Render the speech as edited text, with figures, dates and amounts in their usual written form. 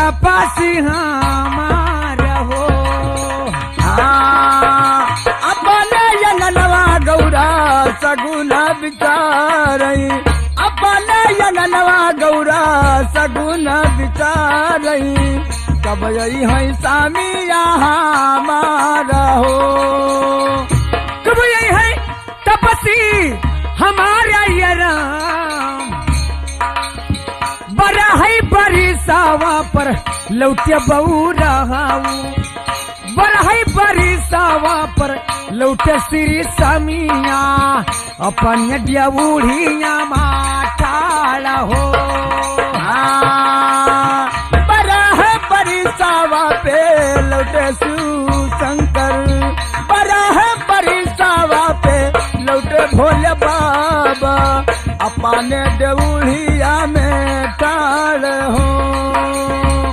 पासी हमारा हो अपने यंगनवा गौरा सगुना बिचारई अपने यंगनवा गौरा सगुना बिचारई कब यही है सामिया हमारा हो कब यही है तपसी हमारा ये राम बड़ा है बड़ी सावा पर लौटे बहु रहाऊ बड़ा है बड़ी सावा पर लौटे श्री समिया अपन डेउढ़िया माठाड़ा हो बड़ा है बड़ी सावा पे लौटे शंकर बड़ा है बड़ी सावा पे लौटे भोले बाबा अपने डेउढ़ी